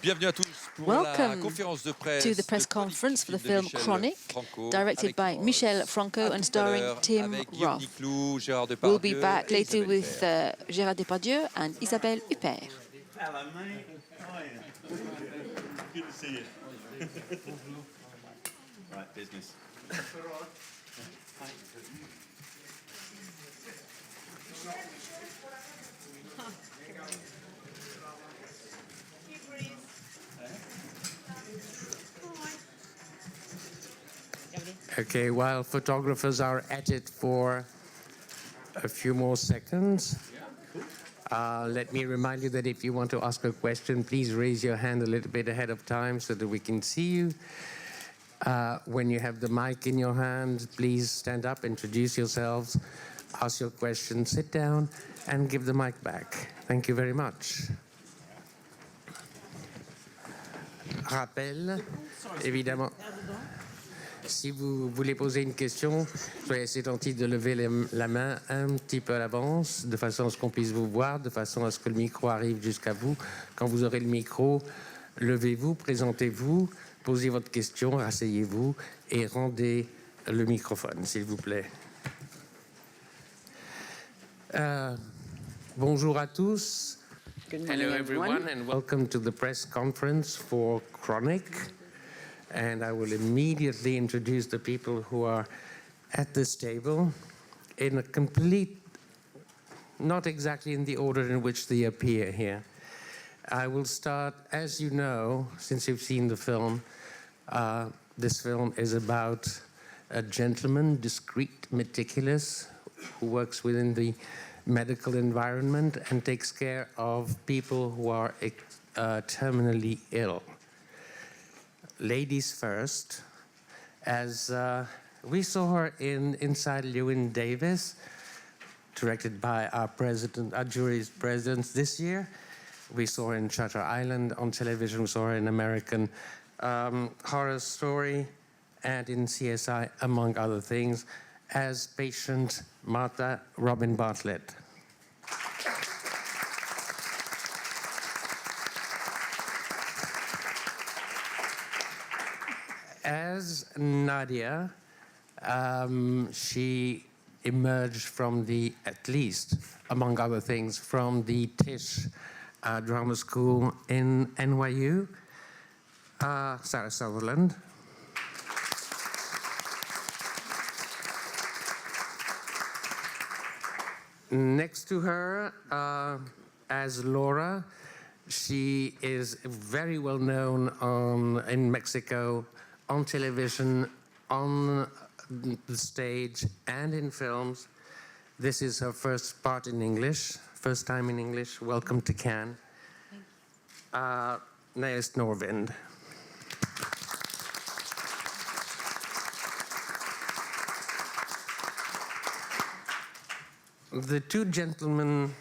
Bienvenue à tous pour la conférence de presse to the press conference for the film Chronic, directed by Michel, Franco and starring Tim Roth. We'll be back later with Gérard Depardieu and Isabelle Huppert. Hello, mate. How are you? Good to see you. Right, business. Okay, while photographers are at it for a few more seconds, let me remind you that if you want to ask a question, please raise your hand a little bit ahead of time so that we can see you. When you have the mic in your hand, please stand up, introduce yourselves, ask your question, sit down, and give the mic back. Thank you very much. Rappel, évidemment. Si vous voulez poser une question, soyez assez attentif de lever la main un petit peu à l'avance, de façon à ce qu'on puisse vous voir, de façon à ce que le micro arrive jusqu'à vous. Quand vous aurez le micro, levez-vous, présentez-vous, posez votre question, rasseyez-vous et rendez le microphone, s'il vous plaît. Bonjour à tous. Hello everyone and welcome to the press conference for Chronic. And I will immediately introduce the people who are at this table in a complete, not exactly in the order in which they appear here. I will start, as you know, since you've seen the film, this film is about a gentleman, discreet, meticulous, who works within the medical environment and takes care of people who are terminally ill. Ladies first, as we saw her in Inside Llewyn Davis, directed by our jury's president this year. We saw her in Shutter Island on television. We saw her in American Horror Story and in CSI, among other things, as patient Martha Robin Bartlett. As Nadia, she emerged from at least, among other things, from the Tisch Drama School in NYU. Sarah Sutherland. Next to her, as Laura, she is very well known in Mexico, on television, on the stage, and in films. This is her first part in English, first time in English. Welcome to Cannes. Nailea Norvind. The two gentlemen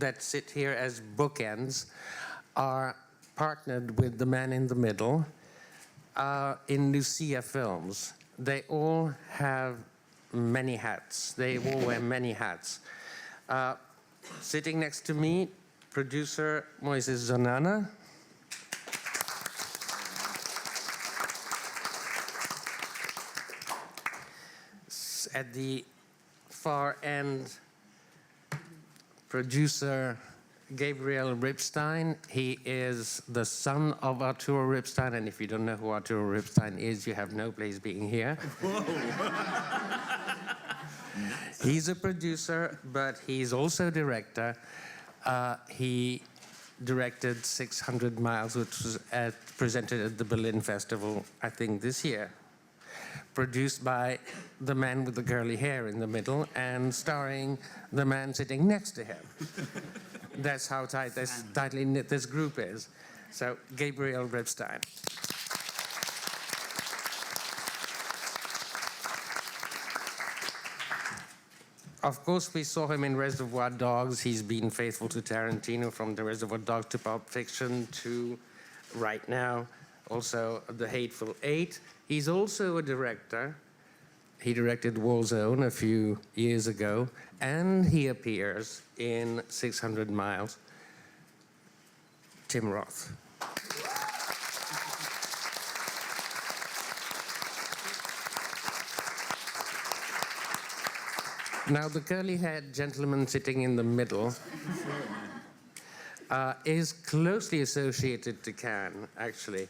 that sit here as bookends are partnered with the man in the middle. In Lucia films, they all have many hats. They all wear many hats. Sitting next to me, producer Moises Zonana. At the far end, producer Gabriel Ripstein. He is the son of Arturo Ripstein, and if you don't know who Arturo Ripstein is, you have no place being here. He's a producer, but he's also a director. He directed 600 Miles, which was presented at the Berlin Festival, I think, this year. Produced by the man with the curly hair in the middle and starring the man sitting next to him. That's how tightly knit this group is. So, Gabriel Ripstein. Of course, we saw him in Reservoir Dogs. He's been faithful to Tarantino from the Reservoir Dogs to Pulp Fiction to right now, also The Hateful Eight. He's also a director. He directed Warzone a few years ago, and he appears in 600 Miles. Tim Roth. Now, the curly-haired gentleman sitting in the middle is closely associated to Cannes, actually.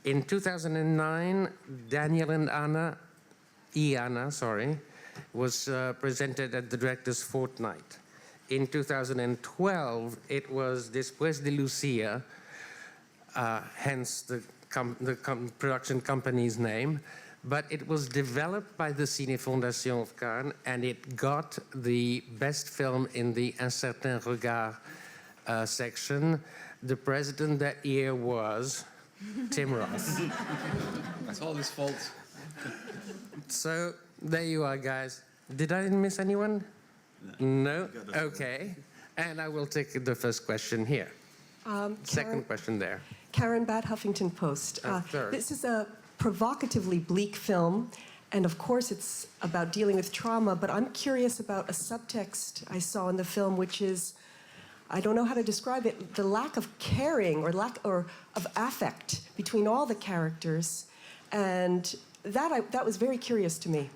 In 2009, Daniel and Anna, was presented at the Director's Fortnight. In 2012, it was Después de Lucia, hence the production company's name, but it was developed by the Ciné Fondation of Cannes, and it got the best film in the Un certain regard section. The president that year was Tim Roth. That's all his fault. So there you are, guys. Did I miss anyone? No? Okay. And I will take the first question here. Second question there. Karen Batt, Huffington Post. This is a provocatively bleak film, and of course it's about dealing with trauma, but I'm curious about a subtext I saw in the film, which is, I don't know how to describe it, the lack of caring or of affect between all the characters, and that was very curious to me.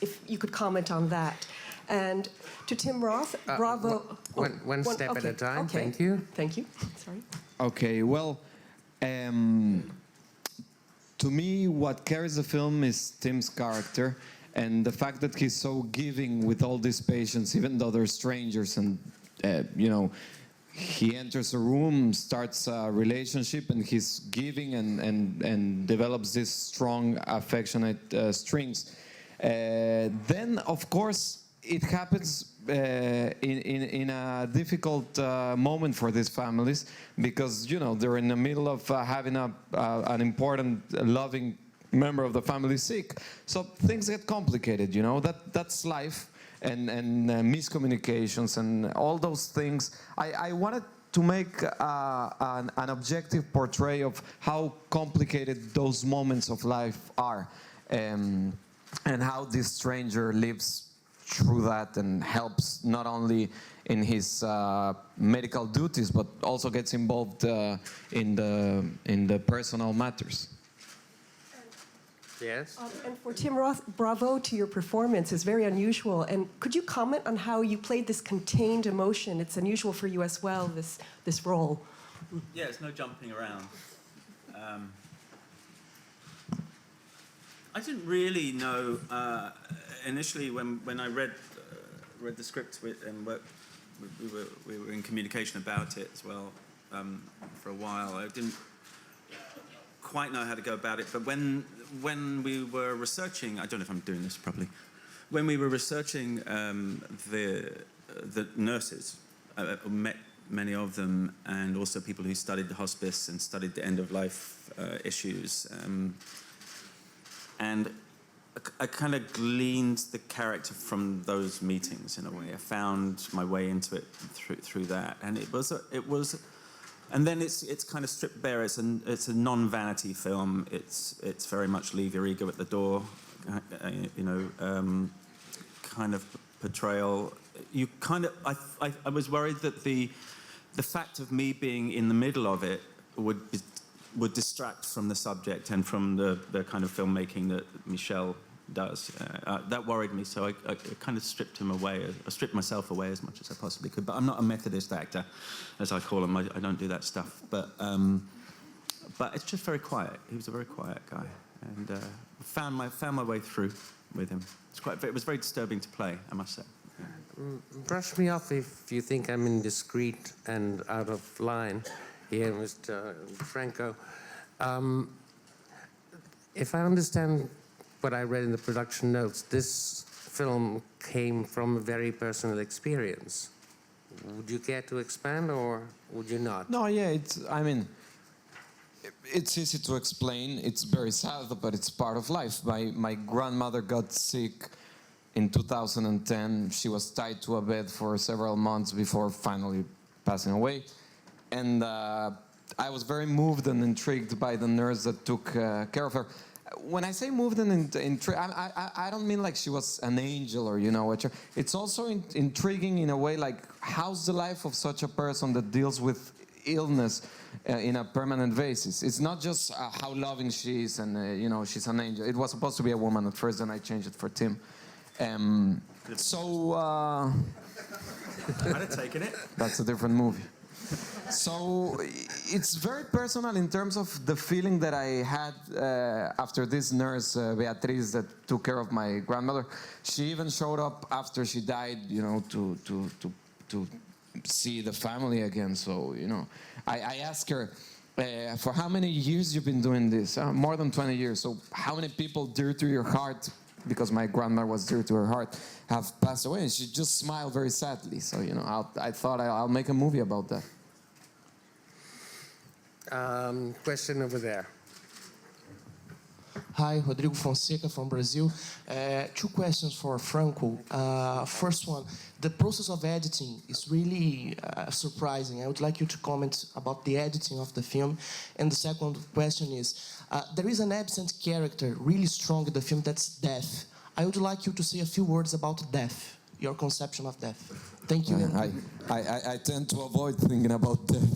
If you could comment on that. And to Tim Roth, bravo. One step at a time, okay. Thank you. Thank you, sorry. Okay, well, to me, what carries the film is Tim's character and the fact that he's so giving with all these patients, even though they're strangers, and you know, he enters a room, starts a relationship, and he's giving and develops these strong, affectionate strings. Then, of course, it happens in a difficult moment for these families, because, you know, they're in the middle of having an important, loving member of the family sick. So things get complicated, you know. That's life, and miscommunications and all those things. I wanted to make an objective portray of how complicated those moments of life are, and how this stranger lives through that and helps not only in his medical duties, but also gets involved in the personal matters. Yes. And for Tim Roth, bravo to your performance. It's very unusual. And could you comment on how you played this contained emotion? It's unusual for you as well, this role. Yeah, it's no jumping around. I didn't really know initially when I read the script and we were in communication about it as well for a while. I didn't quite know how to go about it, but when we were researching, I don't know if I'm doing this properly. When we were researching the nurses, I met many of them, and also people who studied the hospice and studied the end-of-life issues. And I kind of gleaned the character from those meetings in a way. I found my way into it through that, and it was, and then it's kind of stripped bare. It's a non-vanity film. It's very much leave your ego at the door, you know, kind of portrayal. You kind of I was worried that the fact of me being in the middle of it would distract from the subject and from the kind of filmmaking that Michel does. That worried me, so I kind of stripped him away. I stripped myself away as much as I possibly could. But I'm not a Methodist actor, as I call him. I don't do that stuff. But it's just very quiet. He was a very quiet guy, and found my way through with him. It was very disturbing to play, I must say. Brush me off if you think I'm indiscreet and out of line here, Mr. Franco. If I understand what I read in the production notes, this film came from a very personal experience. Would you care to expand, or would you not? No, yeah, I mean, it's easy to explain. It's very sad, but it's part of life. My grandmother got sick in 2010. She was tied to a bed for several months before finally passing away. And I was very moved and intrigued by the nurse that took care of her. When I say moved and intrigued, I don't mean like she was an angel or, you know, it's also intriguing in a way, like, how's the life of such a person that deals with illness in a permanent basis? It's not just how loving she is and, you know, she's an angel. It was supposed to be a woman at first, and I changed it for Tim. I'd have taken it. That's a different movie. So it's very personal in terms of the feeling that I had after this nurse, Beatriz, that took care of my grandmother. She even showed up after she died, you know, to see the family again. So, you know, I asked her, for how many years you've been doing this? More than 20 years. So how many people dear to your heart, because my grandma was dear to her heart, have passed away? And she just smiled very sadly. So, you know, I thought I'll make a movie about that. Question over there. Hi, Rodrigo Fonseca from Brazil. Two questions for Franco. First one, the process of editing is really surprising. I would like you to comment about the editing of the film. And the second question is, there is an absent character really strong in the film, that's death. I would like you to say a few words about death, your conception of death. Thank you. I tend to avoid thinking about death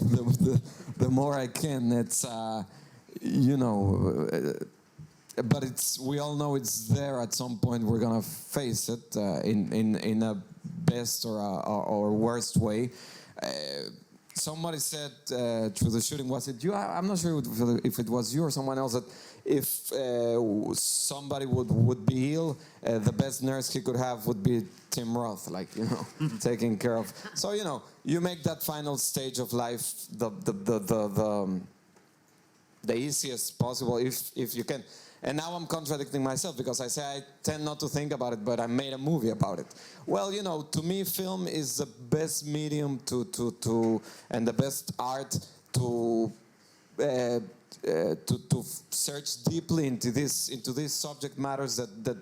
the more I can. It's, you know, but we all know it's there at some point. We're gonna face it in a best or worst way. Somebody said through the shooting, was it you? I'm not sure if it was you or someone else, that if somebody would be ill, the best nurse he could have would be Tim Roth, like, you know, taking care of. So, you know, you make that final stage of life the easiest possible if you can. And now I'm contradicting myself because I say I tend not to think about it, but I made a movie about it. Well, you know, to me, film is the best medium and the best art to search deeply into these subject matters that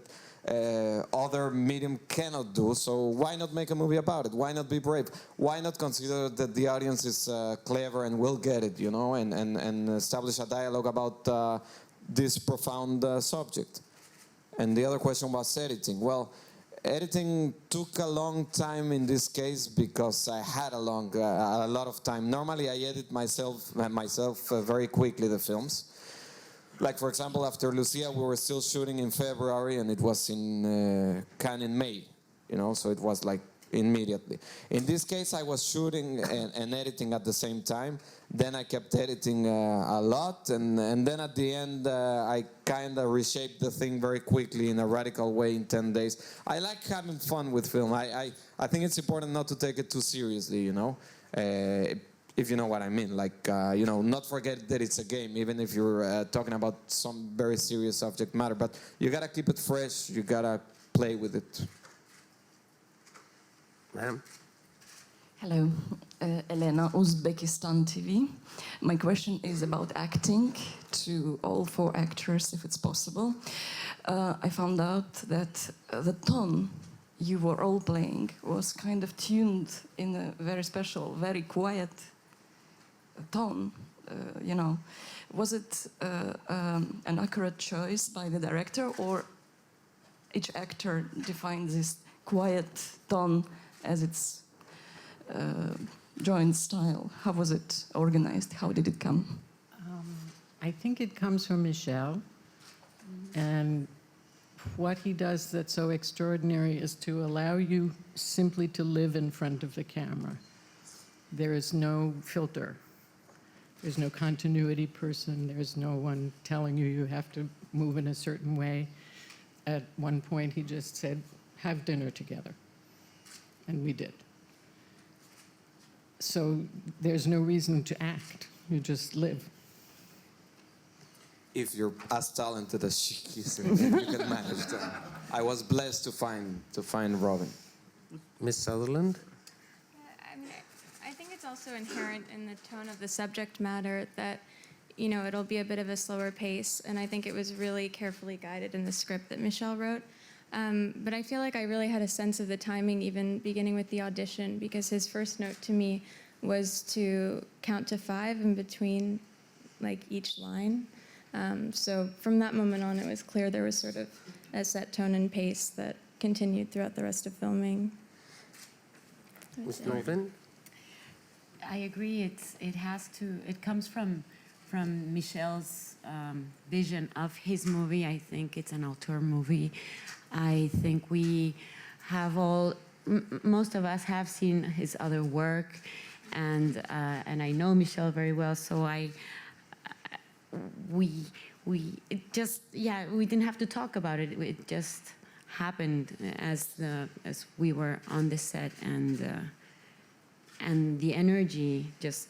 other medium cannot do. So why not make a movie about it? Why not be brave? Why not consider that the audience is clever and will get it, you know, and establish a dialogue about this profound subject? And the other question was editing. Well, editing took a long time in this case because I had a lot of time. Normally I edit myself very quickly, the films. Like, for example, after Lucia, we were still shooting in February and it was in Cannes in May, you know, so it was like immediately. In this case, I was shooting and editing at the same time. Then I kept editing a lot, and then at the end, I kind of reshaped the thing very quickly in a radical way in 10 days. I like having fun with film. I think it's important not to take it too seriously, you know, if you know what I mean. Like, you know, not forget that it's a game, even if you're talking about some very serious subject matter. But you gotta keep it fresh. You gotta play with it. Ma'am? Hello, Elena, Uzbekistan TV. My question is about acting to all 4 actors, if it's possible. I found out that the tone you were all playing was kind of tuned in a very special, very quiet tone, you know. Was it an accurate choice by the director, or each actor defined this quiet tone as its joint style? How was it organized? How did it come? I think it comes from Michel. And what he does that's so extraordinary is to allow you simply to live in front of the camera. There is no filter. There's no continuity person. There's no one telling you have to move in a certain way. At one point, he just said, have dinner together. And we did. So there's no reason to act. You just live. If you're as talented as she is, you can manage that. I was blessed to find Robin. Miss Sutherland? I mean, I think it's also inherent in the tone of the subject matter that, you know, it'll be a bit of a slower pace, and I think it was really carefully guided in the script that Michel wrote. But I feel like I really had a sense of the timing, even beginning with the audition, because his first note to me was to count to 5 in between, like, each line. So from that moment on, it was clear there was sort of a set tone and pace that continued throughout the rest of filming. Ms. Norvind? I agree. It comes from Michel's vision of his movie. I think it's an auteur movie. I think we have all, most of us have seen his other work, and I know Michel very well, so we didn't have to talk about it. It just happened as we were on the set, and the energy just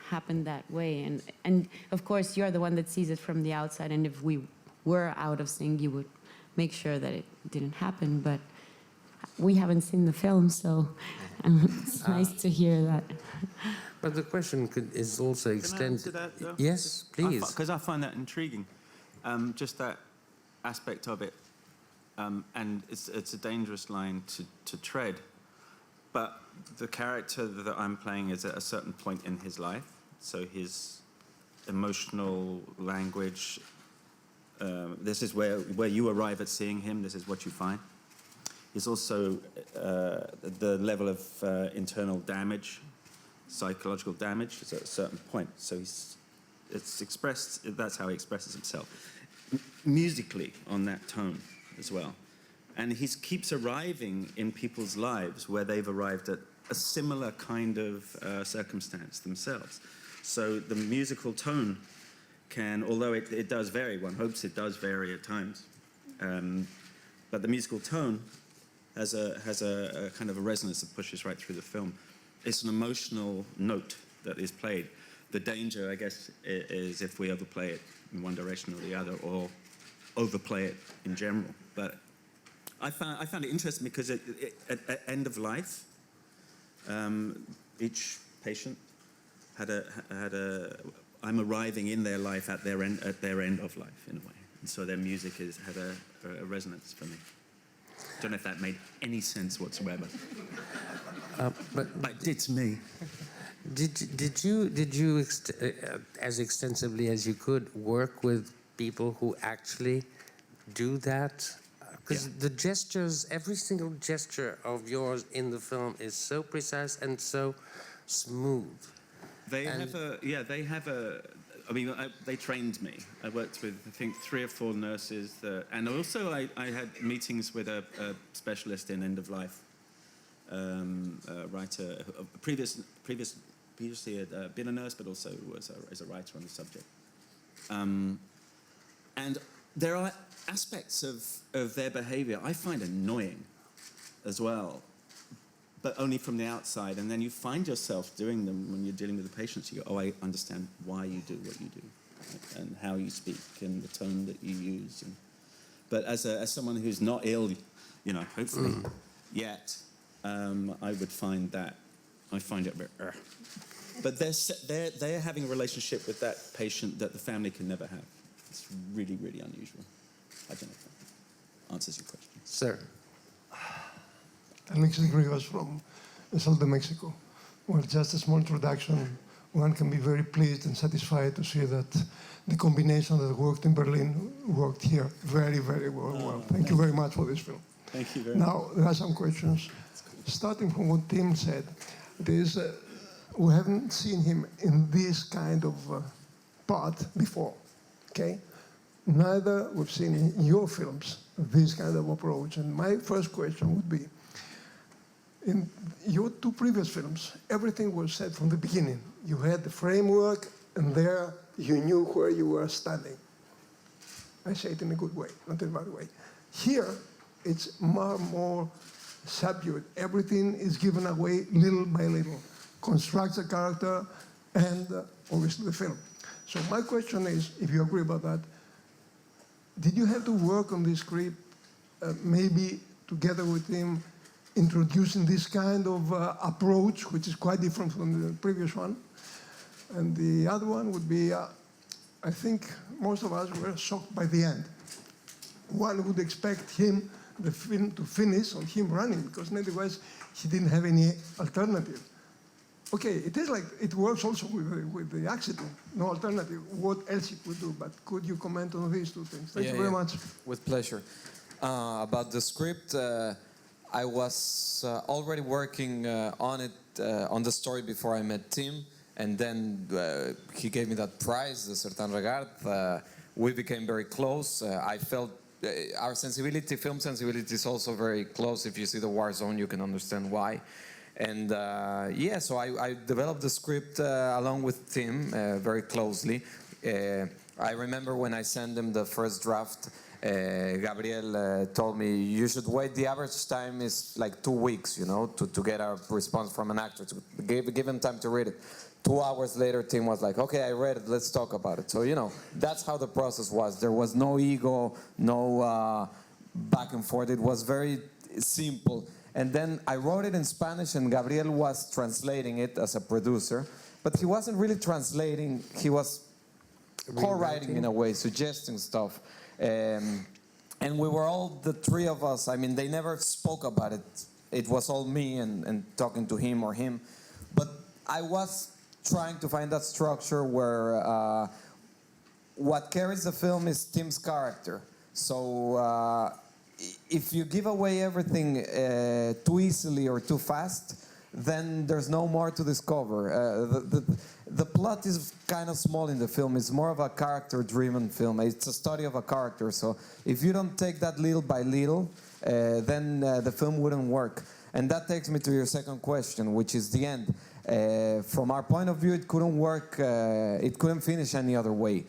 happened that way. And of course, you're the one that sees it from the outside, and if we were out of sync, you would make sure that it didn't happen. But we haven't seen the film, so it's nice to hear that. But the question is also extended. Can I answer that, yes, please. Because I find that intriguing, just that aspect of it, and it's a dangerous line to tread. But the character that I'm playing is at a certain point in his life, so his emotional language. This is where you arrive at seeing him. This is what you find. It's also the level of internal damage, psychological damage, is at a certain point. So it's expressed. That's how he expresses himself, musically on that tone as well. And he keeps arriving in people's lives where they've arrived at a similar kind of circumstance themselves. So the musical tone can, although it does vary, one hopes it does vary at times, but the musical tone has a kind of a resonance that pushes right through the film. It's an emotional note that is played. The danger, I guess, is if we overplay it in one direction or the other, or overplay it in general. But I found it interesting because at end of life, each patient had a I'm arriving in their life at their end of life in a way, and so their music had a resonance for me. Don't know if that made any sense whatsoever, but it did to me. Did you as extensively as you could work with people who actually do that? Because the gestures, every single gesture of yours in the film is so precise and so smooth. They have a. I mean, they trained me. I worked with, I think, 3 or 4 nurses, and also I had meetings with a specialist in end of life, writer, previously had been a nurse, but also was a writer on the subject. And there are aspects of their behavior I find annoying as well, but only from the outside. And then you find yourself doing them when you're dealing with the patients. You go, oh, I understand why you do what you do, and how you speak, and the tone that you use. But as someone who's not ill, hopefully yet, I would find that, I find it a bit, But they're having a relationship with that patient that the family can never have. It's really, really unusual. I don't know if that answers your question. Sir. Alexis Rivas from El Salvador, Mexico. Well, just a small introduction. One can be very pleased and satisfied to see that the combination that worked in Berlin worked here very, very well. Thank you very much for this film. Thank you very much. Now, there are some questions. Starting from what Tim said, we haven't seen him in this kind of part before, okay? Neither we've seen in your films this kind of approach. And my first question would be, in your 2 previous films, everything was said from the beginning. You had the framework, and there you knew where you were standing. I say it in a good way, not in a bad way. Here, it's more subdued. Everything is given away little by little. Constructs a character and obviously the film. So my question is, if you agree about that, did you have to work on this script, maybe together with him, introducing this kind of approach, which is quite different from the previous one? And the other one would be, I think most of us were shocked by the end. One would expect the film to finish on him running, because otherwise he didn't have any alternative. Okay, it is like, it works also with the accident, no alternative. What else he could do? But could you comment on these 2 things? Thank you very much. With pleasure. About the script, I was already working on it, on the story before I met Tim, and then he gave me that prize, the Certain Regard. We became very close. I felt our sensibility, film sensibility, is also very close. If you see the war zone, you can understand why. And yeah, so I developed the script along with Tim very closely. I remember when I sent him the first draft, Gabriel told me, you should wait. The average time is like 2 weeks, you know, to get a response from an actor, to give him time to read it. 2 hours later, Tim was like, okay, I read it, let's talk about it. So, you know, that's how the process was. There was no ego, no back and forth. It was very simple. And then I wrote it in Spanish, and Gabriel was translating it as a producer. But he wasn't really translating, he was co-writing in a way, suggesting stuff. And we were all, the three of us, I mean, they never spoke about it. It was all me and talking to him or him. But I was trying to find that structure where what carries the film is Tim's character. So if you give away everything too easily or too fast, then there's no more to discover. The plot is kind of small in the film. It's more of a character-driven film. It's a study of a character. So if you don't take that little by little, then the film wouldn't work. And that takes me to your second question, which is the end. From our point of view, it couldn't work. It couldn't finish any other way.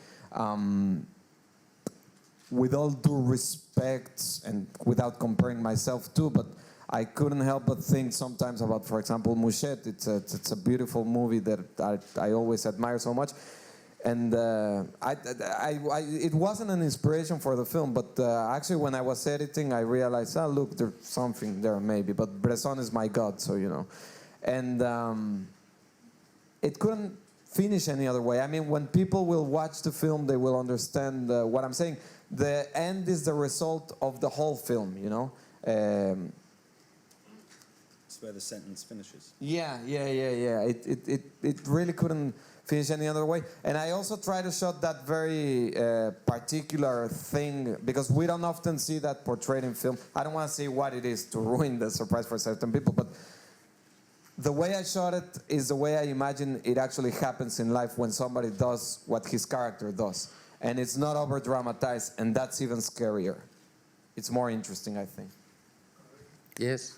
With all due respect, and without comparing myself too, but I couldn't help but think sometimes about, for example, Michel. It's a beautiful movie that I always admire so much. And it wasn't an inspiration for the film, but actually when I was editing, I realized, oh, look, there's something there maybe. But Bresson is my god, so, you know. And it couldn't finish any other way. I mean, when people will watch the film, they will understand what I'm saying. The end is the result of the whole film, you know. It's where the sentence finishes. Yeah. It really couldn't finish any other way. And I also try to show that very particular thing, because we don't often see that portrayed in film. I don't want to say what it is to ruin the surprise for certain people, but the way I shot it is the way I imagine it actually happens in life when somebody does what his character does. And it's not over-dramatized, and that's even scarier. It's more interesting, I think. Yes.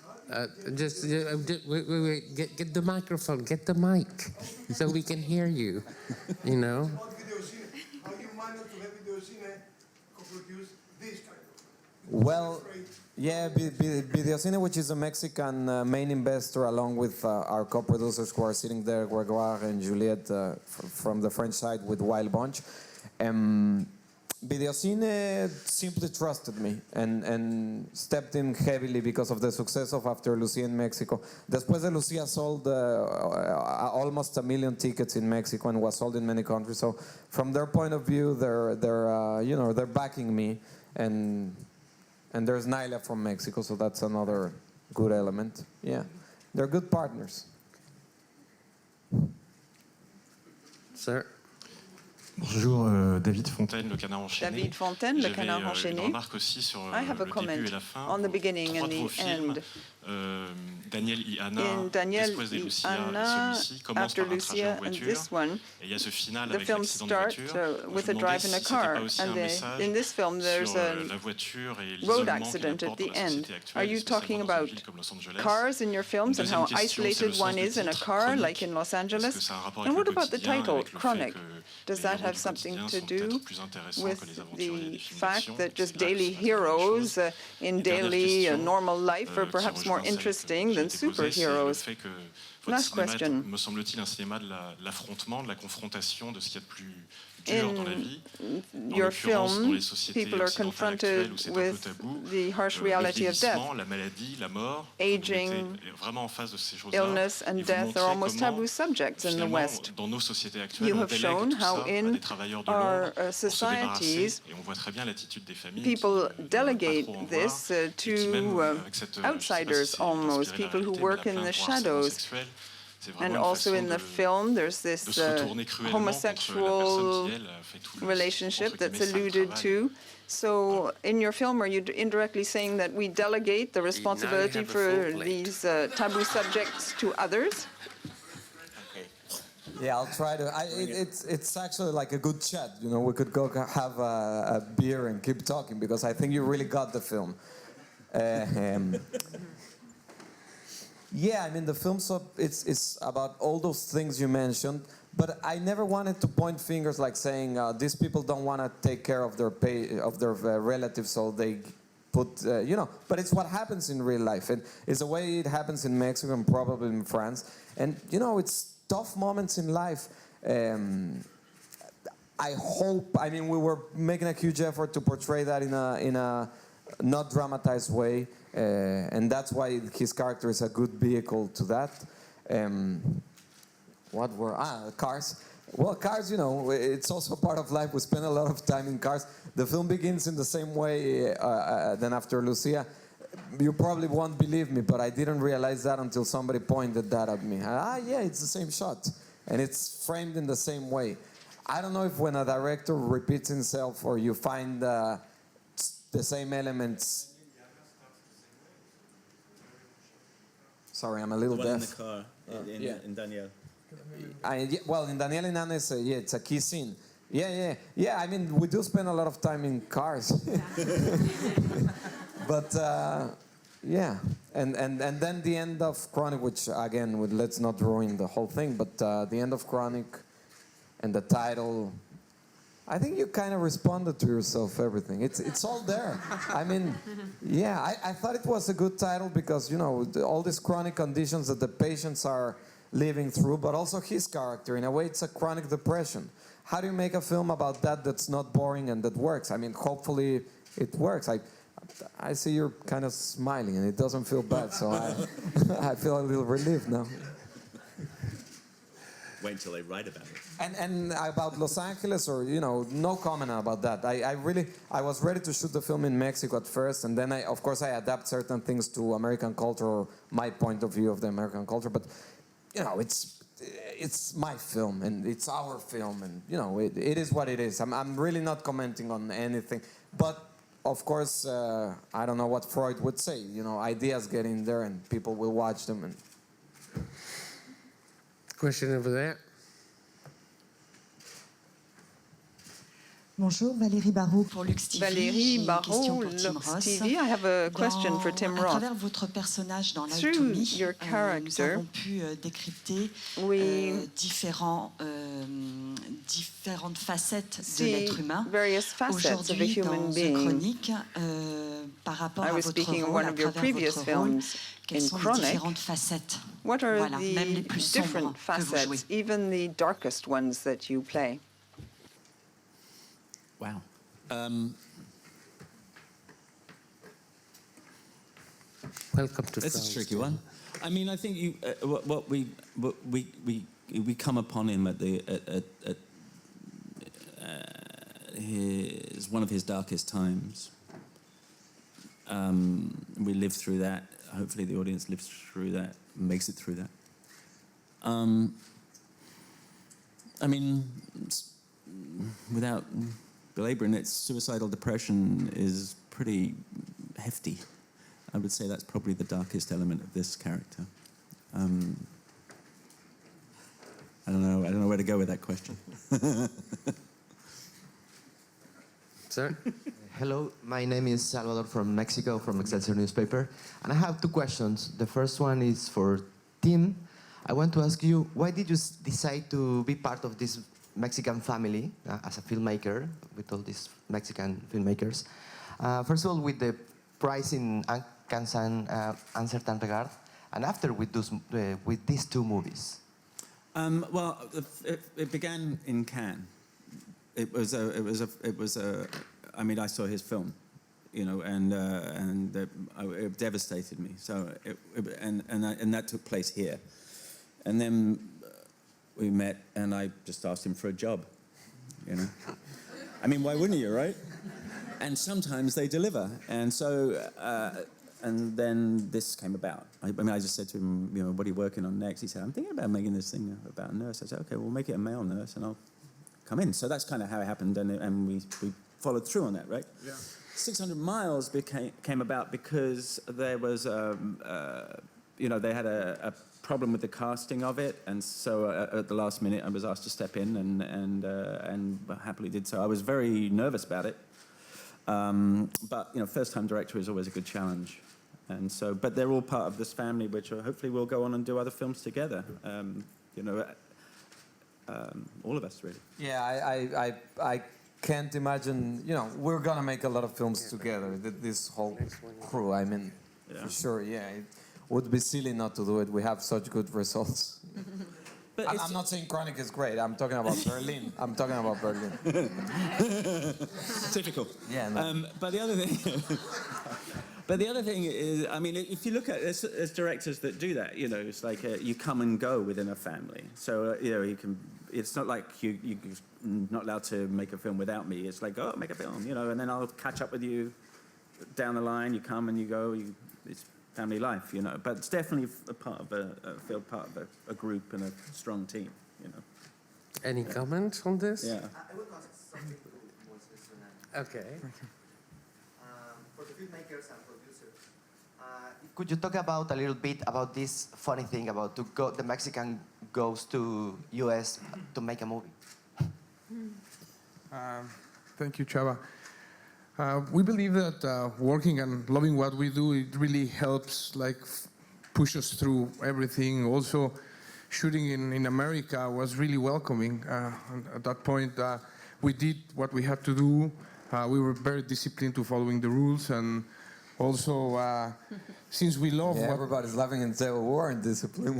Wait. Get the microphone. Get the mic, so we can hear you. You know. How you manage to have Videocine co-produce this kind of? Well, yeah, Videocine, which is a Mexican main investor, along with our co-producers who are sitting there, Gregoire and Juliette from the French side with Wild Bunch. Videocine simply trusted me and stepped in heavily because of the success of After Lucia in Mexico. Después de Lucia sold almost 1 million tickets in Mexico and was sold in many countries. So from their point of view, they're backing me, and there's Nailea from Mexico, so that's another good element. Yeah, they're good partners. Sir. Bonjour, David Fontaine, Le Canard Enchaîné. David Fontaine, Le Canard Enchaîné. Remarque aussi sur I have a le comment début et la fin. on the beginning and the end. Daniel y Anna, In Daniel Después de y Lucia, Anna, et celui-ci commence after par un trajet Lucia en and voiture. this one, Et il y a ce final the avec film l'accident de starts voiture. with Je a me drive demandais in a si c'était car, pas aussi un and message in this film there's sur a la voiture et road l'isolement accident qu'elle at apporte the dans la end. société actuelle, Are you spécialement talking dans une about ville comme Los Angeles. cars in your films and how Deuxième question, c'est le isolated sens one du is in a titre, car, chronique. like in Los Est-ce que Angeles? ça a un rapport And avec what le about the quotidien, title, avec le fait Chronic? que Does les that héros have du something quotidien to sont peut-être do plus intéressants with que les aventuriers the des films fact d'action? that just C'est là que daily se passe quelque chose. heroes in Et dernière daily question, normal life are qui perhaps more rejoint celle interesting qui a than été posée, c'est le superheroes? fait que votre Last cinéma question. est, me semble-t-il, un cinéma de l'affrontement, de la confrontation, de ce qu'il y a de plus dur dans la vie. In your film, people are confronted with the harsh reality of death. La maladie, la mort, aging, vraiment en face de ces choses-là. illness and death are almost taboo subjects in the West. Dans nos sociétés actuelles, You on have délègue shown tout how ça à in des travailleurs de our l'ombre pour se societies, débarrasser. Et on voit très bien l'attitude des familles people qui delegate ne veulent pas trop en this voir, et qui même, to avec cette, outsiders almost, people who work in the shadows. And also in the film, there's this homosexual relationship that's alluded to. So in your film, are you indirectly saying that we delegate the responsibility for these taboo subjects to others? Yeah, I'll try to. It's actually like a good chat. You know, we could go have a beer and keep talking because I think you really got the film. Yeah, I mean the film. So it's about all those things you mentioned. But I never wanted to point fingers like saying these people don't want to take care of their relatives, so they put you know. But it's what happens in real life, and it's the way it happens in Mexico and probably in France. And you know, it's tough moments in life. I hope. I mean, we were making a huge effort to portray that in a not dramatized way, and that's why his character is a good vehicle to that. What were cars? Well, cars, you know, it's also part of life. We spend a lot of time in cars. The film begins in the same way than after Lucia. You probably won't believe me, but I didn't realize that until somebody pointed that at me. Yeah, it's the same shot, and it's framed in the same way. I don't know if when a director repeats himself or you find the same elements. Sorry, I'm a little deaf. In the car, in Danielle. Well, in Daniel and Anna's, it's a key scene. Yeah. I mean, we do spend a lot of time in cars. But yeah, and then the end of Chronic, which again, let's not ruin the whole thing, but the end of Chronic and the title. I think you kind of responded to yourself, everything. It's all there. I mean, yeah, I thought it was a good title because, you know, all these chronic conditions that the patients are living through, but also his character. In a way, it's a chronic depression. How do you make a film about that that's not boring and that works? I mean, hopefully it works. I see you're kind of smiling and it doesn't feel bad, so I feel a little relieved now. Wait until they write about it. And about Los Angeles, or, you know, no comment about that. I was ready to shoot the film in Mexico at first, and then of course I adapt certain things to American culture, or my point of view of the American culture, but you know, it's my film and it's our film, and you know, it is what it is. I'm really not commenting on anything, but of course I don't know what Freud would say. You know, ideas get in there and people will watch them. And question over there. Bonjour, Valérie Barrault pour Lux TV. Valérie Barrault, Lux TV. I have a question for Tim Roth. À travers votre personnage dans Through l'anatomie, your character, nous avons pu décrypter différentes facettes de l'être humain. Aujourd'hui, dans The Chronic, par rapport à votre rôle, à travers votre rôle, quelles sont les différentes facettes? What are Voilà, même les the plus sombres different que vous jouez. facets, even the darkest ones that you play? Wow. Welcome to That's France. a tricky one. I mean, I think we come upon him at one of his darkest times. We live through that. Hopefully, the audience lives through that, makes it through that. I mean, without belaboring it, suicidal depression is pretty hefty. I would say that's probably the darkest element of this character. I don't know where to go with that question. Sir? Hello, my name is Salvador from Mexico, from Excelsior newspaper, and I have two questions. The first one is for Tim. I want to ask you, why did you decide to be part of this Mexican family as a filmmaker, with all these Mexican filmmakers? First of all, with the prize in Cannes Un Certain Regard, and after with these two movies. Well, it began in Cannes. It was a. I mean, I saw his film, you know, and it devastated me. So and that took place here, and then we met, and I just asked him for a job, you know. I mean, why wouldn't you, right? And sometimes they deliver, and so and then this came about. I mean, I just said to him, you know, what are you working on next? He said, I'm thinking about making this thing about a nurse. I said, okay, we'll make it a male nurse, and I'll come in. So that's kind of how it happened, and we followed through on that, right? Yeah. 600 Miles came about because there was they had a problem with the casting of it, and so at the last minute I was asked to step in, and happily did so. I was very nervous about it, but first-time director is always a good challenge, and so. But they're all part of this family, which hopefully will go on and do other films together. All of us, really. Yeah, I can't imagine. We're gonna make a lot of films together. This whole crew. I mean, for sure. Yeah. It would be silly not to do it. We have such good results. But I'm not saying Chronic is great. I'm talking about Berlin. Typical. Yeah. No. But the other thing is, I mean, if you look at there's directors that do that. It's like you come and go within a family. So you can. It's not like you're not allowed to make a film without me. It's like, oh, make a film, and then I'll catch up with you down the line. You come and you go. It's family life, but it's definitely a part of a group and a strong team, Any comments on this? Yeah. I would ask something more specific. Okay. For the filmmakers and producers, could you talk about a little bit about this funny thing about the Mexican goes to US to make a movie? Thank you, Chava. We believe that working and loving what we do, it really helps, push us through everything. Also, shooting in America was really welcoming. At that point, we did what we had to do. We were very disciplined to following the rules, and also, since we love everybody's laughing and say, well, we weren't disciplined.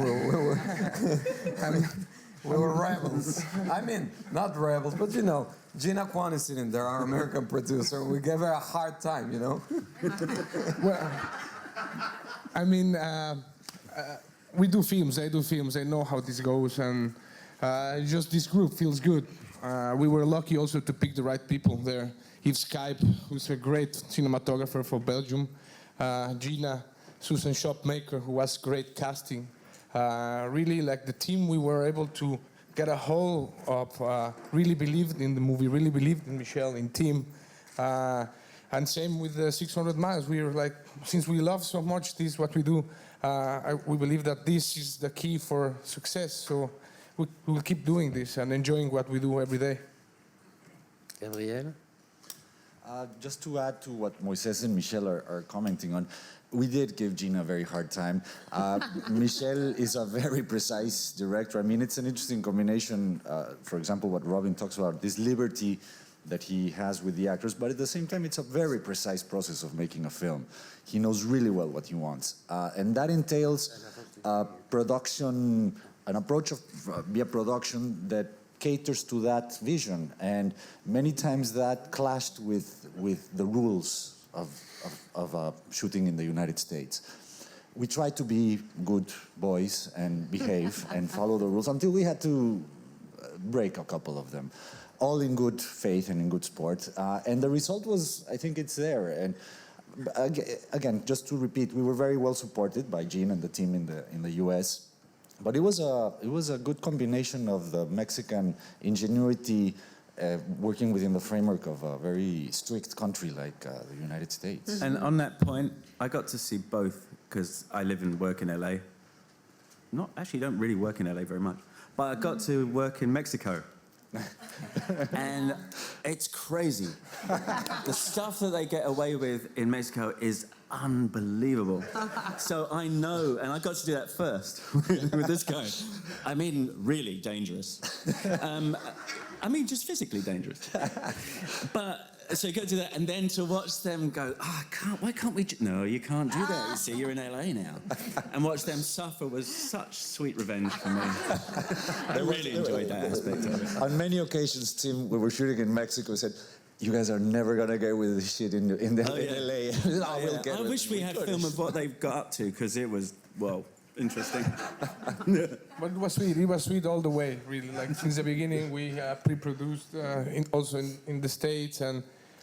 We were rebels. I mean, not rebels, but Gina Kwan is sitting there, our American producer. We gave her a hard time, Well, I mean, we do films. I do films. I know how this goes, and just this group feels good. We were lucky also to pick the right people there. Yves Skype, who's a great cinematographer for Belgium. Gina, Susan Shopmaker, who was great casting. Really, the team, we were able to get a hold of, really believed in the movie, really believed in Michel, in Tim. And same with the 600 Miles. We were since we love so much this, what we do, we believe that this is the key for success. So we'll keep doing this and enjoying what we do every day. Gabriel? Just to add to what Moises and Michel are commenting on, we did give Gina a very hard time. Michel is a very precise director. I mean, it's an interesting combination, for example, what Robin talks about, this liberty that he has with the actors, but at the same time, it's a very precise process of making a film. He knows really well what he wants. And that entails production, an approach of via production that caters to that vision, and many times that clashed with the rules of shooting in the United States. We tried to be good boys and behave and follow the rules until we had to break a couple of them, all in good faith and in good sport. And the result was, I think it's there. And again, just to repeat, we were very well supported by Gene and the team in the US. But it was a good combination of the Mexican ingenuity working within the framework of a very strict country like the United States. And on that point, I got to see both because I live and work in LA. Don't really work in LA very much, but I got to work in Mexico. And it's crazy. The stuff that they get away with in Mexico is unbelievable. So I know, and I got to do that first with this guy. I mean, really dangerous. I mean, just physically dangerous. But so you go to that, and then to watch them go, why can't we? No, you can't do that. You see, you're in LA now, and watch them suffer was such sweet revenge for me. I really enjoyed that aspect of it. On many occasions, Tim, we were shooting in Mexico, said, "You guys are never gonna get with this shit in LA." I wish we had film of what they've got up to, because it was, interesting. But it was sweet. It was sweet all the way, really. Since the beginning, we pre-produced also in the States, and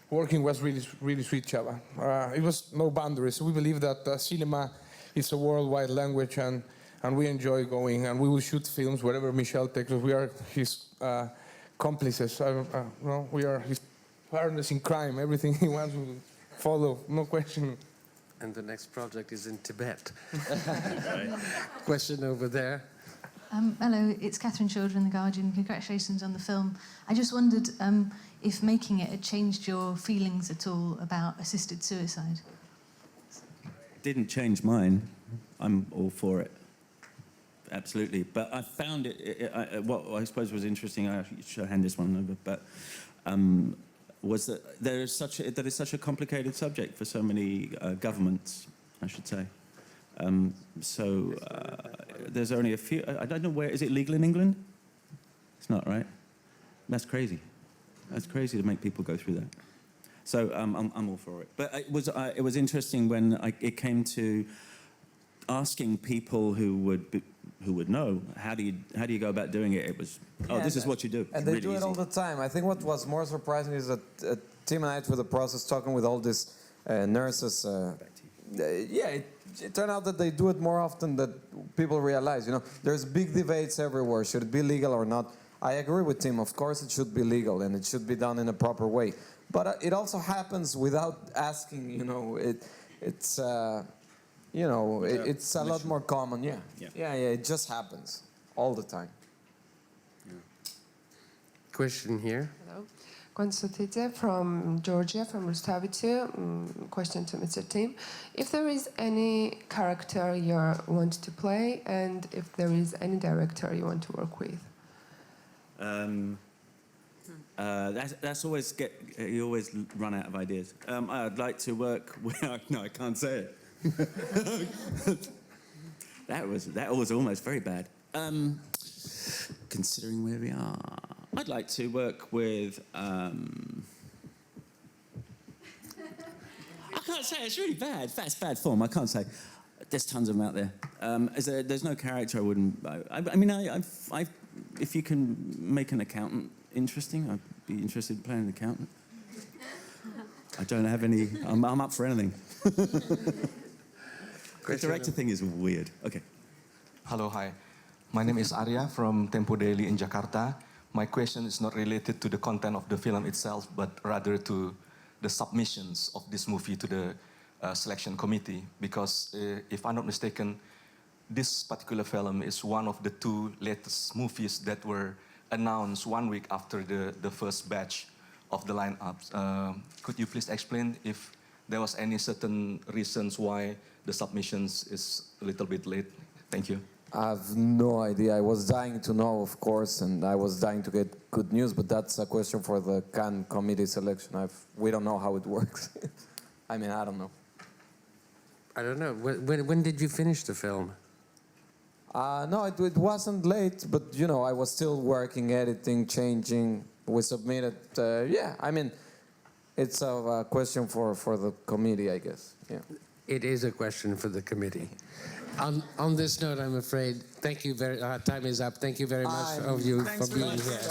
working was really, really sweet, Chava. It was no boundaries. We believe that cinema is a worldwide language, and we enjoy going, and we will shoot films wherever Michel takes us. We are his accomplices. We are his partners in crime. Everything he wants, we will follow, no question. And the next project is in Tibet. Question over there. Hello, it's Catherine Children, The Guardian. Congratulations on the film. I just wondered if making it had changed your feelings at all about assisted suicide. Didn't change mine. I'm all for it. Absolutely. But I found what I suppose was interesting, I should hand this one over, but was that that is such a complicated subject for so many governments, I should say. There's only a few. I don't know where. Is it legal in England? It's not, right? That's crazy. That's crazy to make people go through that. So I'm all for it. But it was interesting when it came to asking people who would know how do you go about doing it. It was this is what you do. And they do it all the time. I think what was more surprising is that Tim and I through the process talking with all these nurses. It turned out that they do it more often than people realize. You know, there's big debates everywhere. Should it be legal or not? I agree with Tim. Of course, it should be legal and it should be done in a proper way. But it also happens without asking. You know, it's a lot more common. Yeah. It just happens all the time. Question here. Hello. Konstantin from Georgia, from Rustavice. Question to Mr. Tim. If there is any character you want to play, and if there is any director you want to work with? That's always you always run out of ideas. I'd like to work with. No, I can't say it. That was almost very bad. Considering where we are, I'd like to work with. I can't say, it's really bad. That's bad form. I can't say. There's tons of them out there. There's no character I wouldn't. I mean, if you can make an accountant interesting, I'd be interested in playing an accountant. I don't have any. I'm up for anything. The director thing is weird. Okay. Hello, hi. My name is Arya from Tempo Daily in Jakarta. My question is not related to the content of the film itself, but rather to the submissions of this movie to the selection committee. Because if I'm not mistaken, this particular film is one of the two latest movies that were announced 1 week after the first batch of the lineups. Could you please explain if there was any certain reasons why the submissions is a little bit late? Thank you. I have no idea. I was dying to know, of course, and I was dying to get good news, but that's a question for the Cannes committee selection. We don't know how it works. I mean, I don't know. I don't know. When did you finish the film? No, it wasn't late, but, you know, I was still working, editing, changing. We submitted, I mean, it's a question for the committee, I guess. Yeah. It is a question for the committee. On this note, I'm afraid, thank you very. Time is up. Thank you very much of you for being here.